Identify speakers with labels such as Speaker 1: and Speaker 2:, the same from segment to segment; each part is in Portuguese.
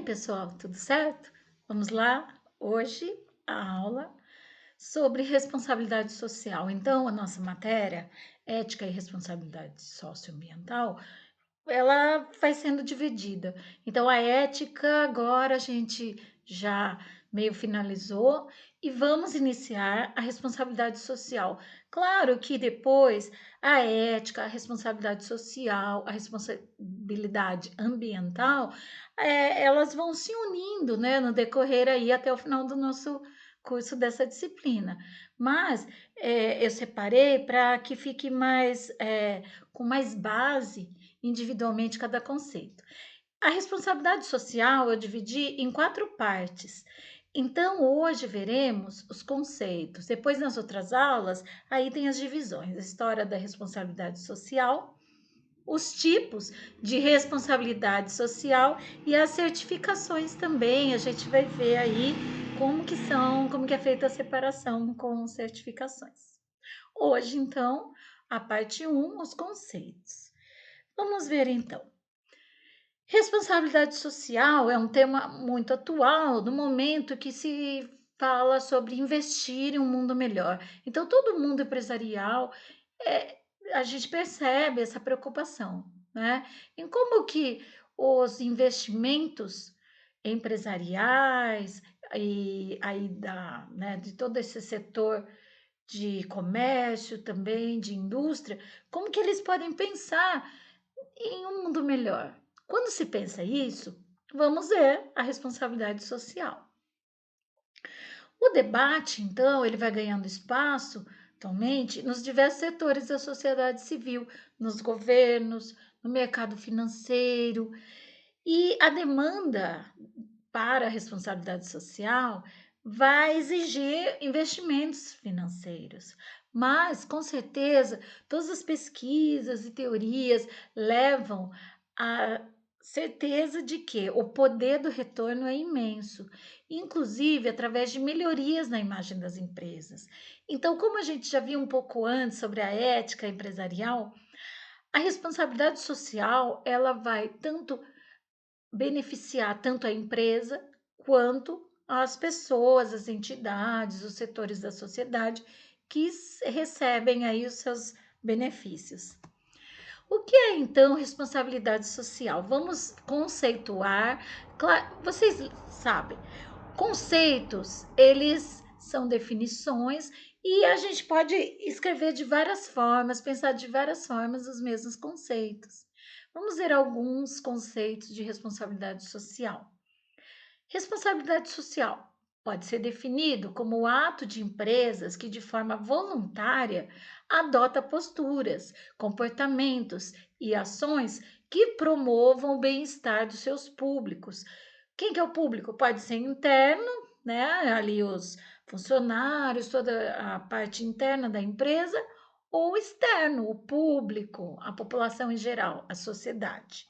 Speaker 1: pessoal, tudo certo? Vamos lá. Hoje a aula sobre responsabilidade social. Então, a nossa matéria, ética e responsabilidade socioambiental, ela vai sendo dividida. Então, a ética, agora a gente já meio finalizou e vamos iniciar a responsabilidade social. Claro que depois a ética, a responsabilidade social, a responsabilidade ambiental, elas vão se unindo, né, no decorrer aí até o final do nosso curso dessa disciplina. Mas eu separei para que fique mais com mais base individualmente cada conceito. A responsabilidade social eu dividi em 4 partes. Então, hoje veremos os conceitos. Depois, nas outras aulas, aí tem as divisões: a história da responsabilidade social, os tipos de responsabilidade social e as certificações também. A gente vai ver aí como que são, como que é feita a separação com certificações. Hoje, então, a parte 1, os conceitos. Vamos ver então. Responsabilidade social é um tema muito atual no momento que se fala sobre investir em um mundo melhor. Então, todo mundo empresarial, é, a gente percebe essa preocupação, né? Em como que os investimentos empresariais e aí né, de todo esse setor de comércio também, de indústria, como que eles podem pensar em um mundo melhor. Quando se pensa isso, vamos ver a responsabilidade social. O debate, então, ele vai ganhando espaço atualmente nos diversos setores da sociedade civil, nos governos, no mercado financeiro, e a demanda para a responsabilidade social vai exigir investimentos financeiros. Mas, com certeza, todas as pesquisas e teorias levam à certeza de que o poder do retorno é imenso, inclusive através de melhorias na imagem das empresas. Então, como a gente já viu um pouco antes sobre a ética empresarial, a responsabilidade social ela vai tanto beneficiar tanto a empresa quanto as pessoas, as entidades, os setores da sociedade que recebem aí os seus benefícios. O que é então responsabilidade social? Vamos conceituar. Claro, vocês sabem, conceitos, eles são definições e a gente pode escrever de várias formas, pensar de várias formas os mesmos conceitos. Vamos ver alguns conceitos de responsabilidade social. Responsabilidade social pode ser definido como o ato de empresas que, de forma voluntária, adota posturas, comportamentos e ações que promovam o bem-estar dos seus públicos. Quem que é o público? Pode ser interno, né? Ali os funcionários, toda a parte interna da empresa, ou externo, o público, a população em geral, a sociedade.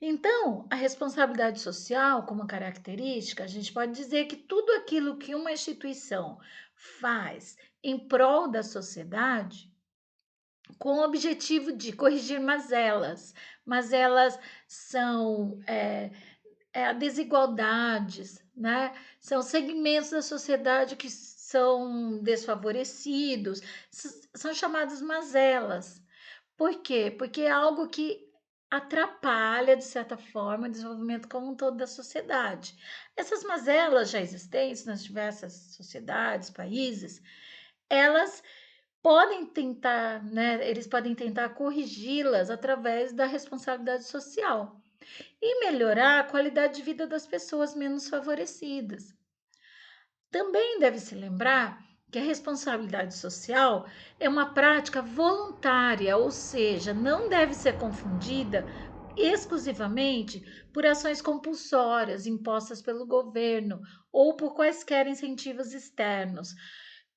Speaker 1: Então, a responsabilidade social, como característica, a gente pode dizer que tudo aquilo que uma instituição faz em prol da sociedade, com o objetivo de corrigir mazelas. Mazelas são desigualdades, né? São segmentos da sociedade que são desfavorecidos, são chamadas mazelas. Por quê? Porque é algo que atrapalha, de certa forma, o desenvolvimento como um todo da sociedade. Essas mazelas já existentes nas diversas sociedades, países, elas podem tentar, né, eles podem tentar corrigi-las através da responsabilidade social e melhorar a qualidade de vida das pessoas menos favorecidas. Também deve se lembrar que a responsabilidade social é uma prática voluntária, ou seja, não deve ser confundida exclusivamente por ações compulsórias impostas pelo governo ou por quaisquer incentivos externos.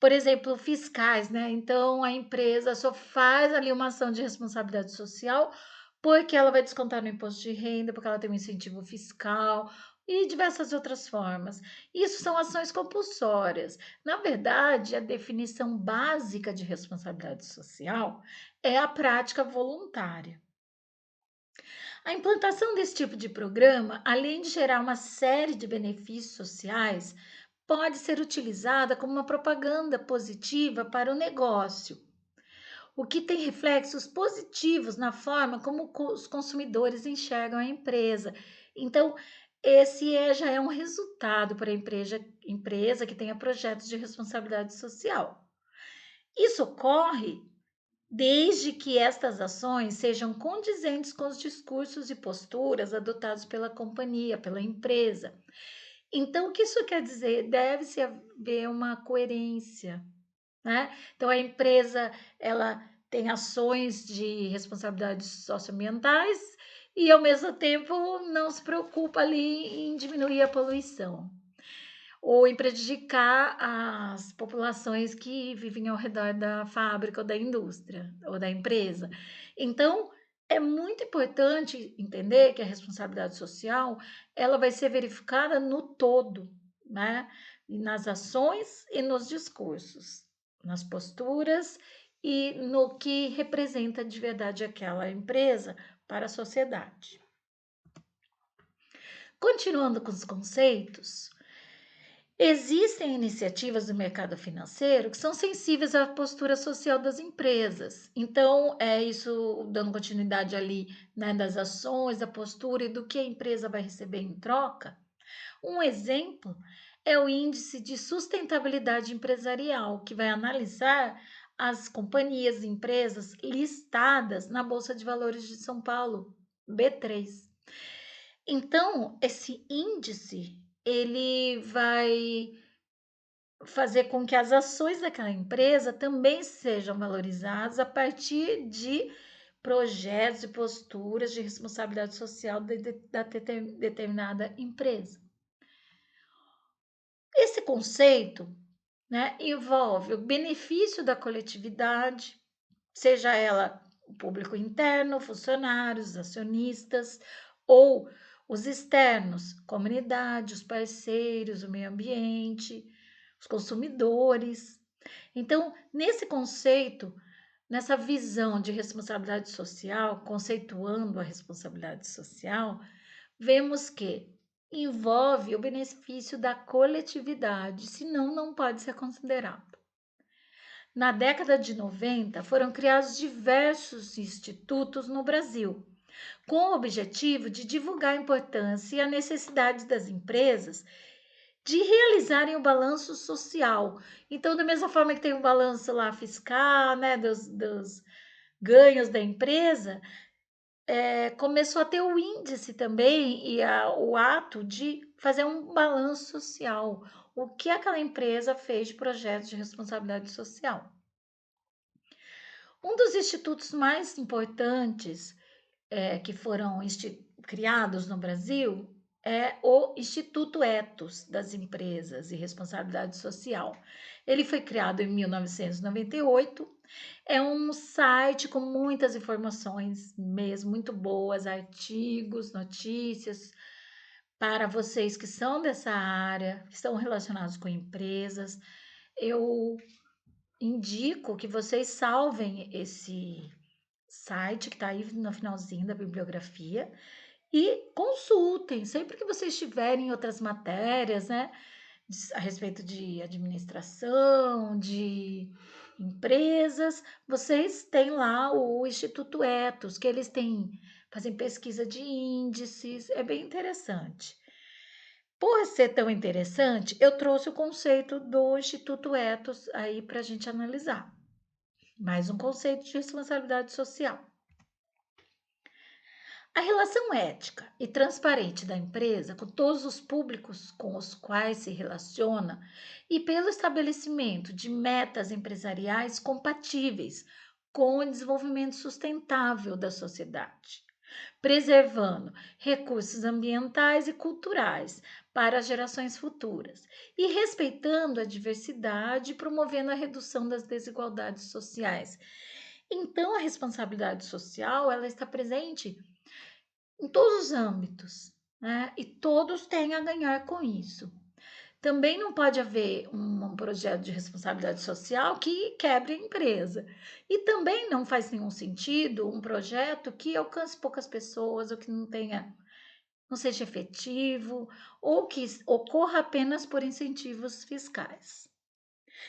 Speaker 1: Por exemplo, fiscais, né? Então a empresa só faz ali uma ação de responsabilidade social porque ela vai descontar no imposto de renda, porque ela tem um incentivo fiscal e diversas outras formas. Isso são ações compulsórias. Na verdade, a definição básica de responsabilidade social é a prática voluntária. A implantação desse tipo de programa, além de gerar uma série de benefícios sociais, pode ser utilizada como uma propaganda positiva para o negócio, o que tem reflexos positivos na forma como os consumidores enxergam a empresa. Então, já é um resultado para a empresa que tenha projetos de responsabilidade social. Isso ocorre desde que estas ações sejam condizentes com os discursos e posturas adotados pela companhia, pela empresa. Então, o que isso quer dizer? Deve-se haver uma coerência, né? Então, a empresa ela tem ações de responsabilidades socioambientais e, ao mesmo tempo, não se preocupa ali em diminuir a poluição ou em prejudicar as populações que vivem ao redor da fábrica ou da indústria ou da empresa. Então, é muito importante entender que a responsabilidade social ela vai ser verificada no todo, né? E nas ações e nos discursos, nas posturas e no que representa de verdade aquela empresa para a sociedade. Continuando com os conceitos, existem iniciativas do mercado financeiro que são sensíveis à postura social das empresas. Então, é isso dando continuidade ali, né, das ações, da postura e do que a empresa vai receber em troca. Um exemplo é o Índice de Sustentabilidade Empresarial, que vai analisar as companhias e empresas listadas na Bolsa de Valores de São Paulo, B3. Então, esse índice ele vai fazer com que as ações daquela empresa também sejam valorizadas a partir de projetos e posturas de responsabilidade social da determinada empresa. Esse conceito, né, envolve o benefício da coletividade, seja ela o público interno, funcionários, acionistas, ou os externos, comunidade, os parceiros, o meio ambiente, os consumidores. Então, nesse conceito, nessa visão de responsabilidade social, conceituando a responsabilidade social, vemos que envolve o benefício da coletividade, senão não pode ser considerado. Na década de 90, foram criados diversos institutos no Brasil, com o objetivo de divulgar a importância e a necessidade das empresas de realizarem o balanço social. Então, da mesma forma que tem o balanço lá fiscal, né, dos ganhos da empresa, começou a ter o índice também e o ato de fazer um balanço social. O que aquela empresa fez de projetos de responsabilidade social. Um dos institutos mais importantes que foram criados no Brasil é o Instituto Ethos das Empresas e Responsabilidade Social. Ele foi criado em 1998. É um site com muitas informações mesmo, muito boas, artigos, notícias para vocês que são dessa área, que estão relacionados com empresas. Eu indico que vocês salvem esse site que está aí no finalzinho da bibliografia e consultem sempre que vocês tiverem outras matérias, né, a respeito de administração, de empresas, vocês têm lá o Instituto Ethos, que eles fazem pesquisa de índices, é bem interessante. Por ser tão interessante, eu trouxe o conceito do Instituto Ethos aí para a gente analisar. Mais um conceito de responsabilidade social. A relação ética e transparente da empresa com todos os públicos com os quais se relaciona e pelo estabelecimento de metas empresariais compatíveis com o desenvolvimento sustentável da sociedade, preservando recursos ambientais e culturais para as gerações futuras e respeitando a diversidade e promovendo a redução das desigualdades sociais. Então, a responsabilidade social ela está presente em todos os âmbitos, né? E todos têm a ganhar com isso. Também não pode haver um projeto de responsabilidade social que quebre a empresa. E também não faz nenhum sentido um projeto que alcance poucas pessoas ou que não seja efetivo ou que ocorra apenas por incentivos fiscais.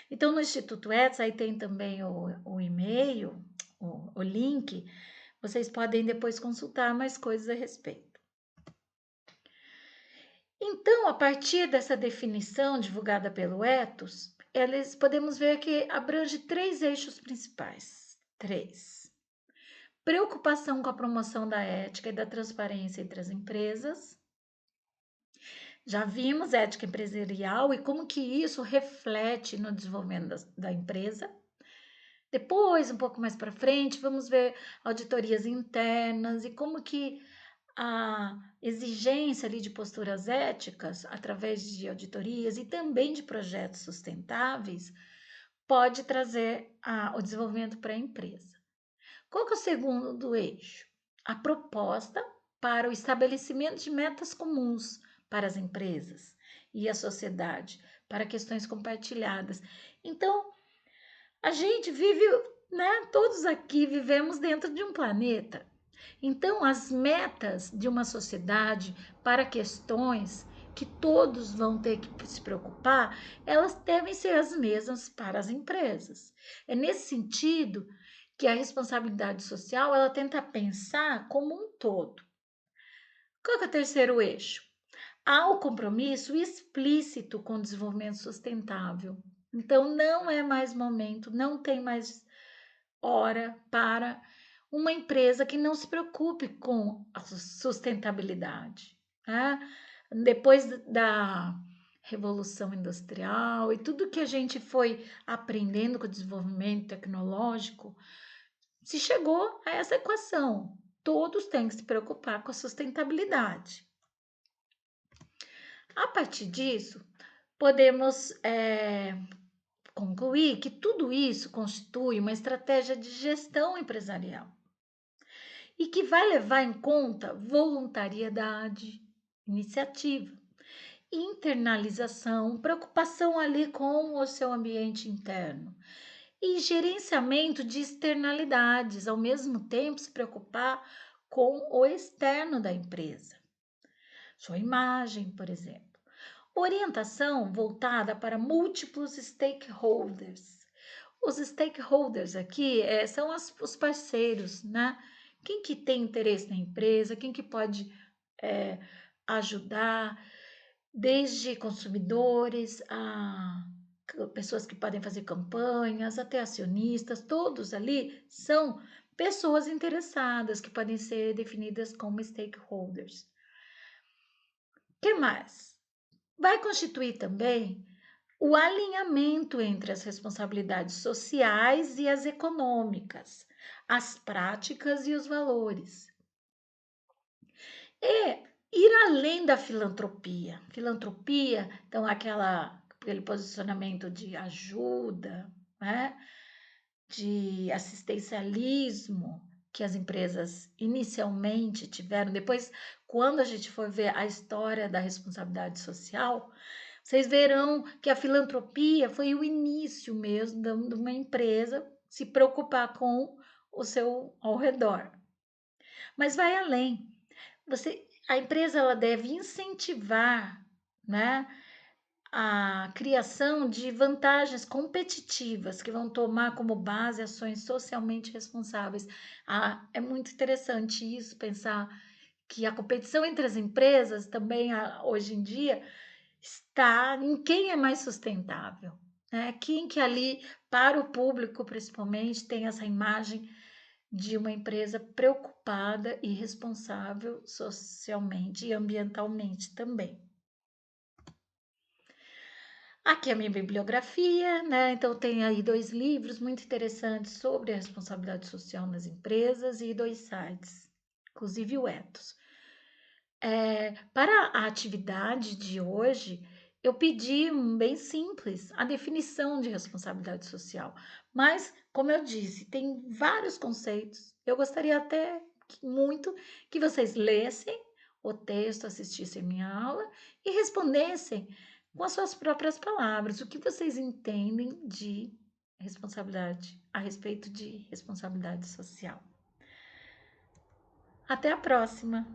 Speaker 1: Então, no Instituto Etos, aí tem também o e-mail, o link, vocês podem depois consultar mais coisas a respeito. Então, a partir dessa definição divulgada pelo Etos, eles podemos ver que abrange 3 eixos principais. 3. Preocupação com a promoção da ética e da transparência entre as empresas. Já vimos ética empresarial e como que isso reflete no desenvolvimento da empresa. Depois, um pouco mais para frente, vamos ver auditorias internas e como que a exigência ali de posturas éticas, através de auditorias e também de projetos sustentáveis, pode trazer o desenvolvimento para a empresa. Qual que é o segundo eixo? A proposta para o estabelecimento de metas comuns para as empresas e a sociedade, para questões compartilhadas. Então, a gente vive, né? Todos aqui vivemos dentro de um planeta. Então, as metas de uma sociedade para questões que todos vão ter que se preocupar, elas devem ser as mesmas para as empresas. É nesse sentido que a responsabilidade social, ela tenta pensar como um todo. Qual é o terceiro eixo? Há o compromisso explícito com o desenvolvimento sustentável. Então, não é mais momento, não tem mais hora para uma empresa que não se preocupe com a sustentabilidade. Né? Depois da Revolução Industrial e tudo que a gente foi aprendendo com o desenvolvimento tecnológico, se chegou a essa equação. Todos têm que se preocupar com a sustentabilidade. A partir disso, podemos concluir que tudo isso constitui uma estratégia de gestão empresarial e que vai levar em conta voluntariedade, iniciativa, internalização, preocupação ali com o seu ambiente interno e gerenciamento de externalidades, ao mesmo tempo se preocupar com o externo da empresa, sua imagem, por exemplo. Orientação voltada para múltiplos stakeholders. Os stakeholders aqui são os parceiros, né? Quem que tem interesse na empresa, quem que pode ajudar, desde consumidores a pessoas que podem fazer campanhas, até acionistas, todos ali são pessoas interessadas que podem ser definidas como stakeholders. O que mais? Vai constituir também o alinhamento entre as responsabilidades sociais e as econômicas, as práticas e os valores. E ir além da filantropia. Filantropia, então, aquele posicionamento de ajuda, né? De assistencialismo que as empresas inicialmente tiveram. Depois, quando a gente for ver a história da responsabilidade social, vocês verão que a filantropia foi o início mesmo de uma empresa se preocupar com o seu ao redor. Mas vai além. A empresa ela deve incentivar, né, a criação de vantagens competitivas que vão tomar como base ações socialmente responsáveis. É muito interessante isso, pensar que a competição entre as empresas também, hoje em dia, está em quem é mais sustentável, né? Quem que ali, para o público principalmente, tem essa imagem de uma empresa preocupada e responsável socialmente e ambientalmente também. Aqui é a minha bibliografia, né? Então tem aí 2 livros muito interessantes sobre a responsabilidade social nas empresas e 2 sites, inclusive o Ethos. Para a atividade de hoje, eu pedi bem simples a definição de responsabilidade social, mas, como eu disse, tem vários conceitos. Eu gostaria até muito que vocês lessem o texto, assistissem minha aula e respondessem com as suas próprias palavras. O que vocês entendem de responsabilidade, a respeito de responsabilidade social? Até a próxima!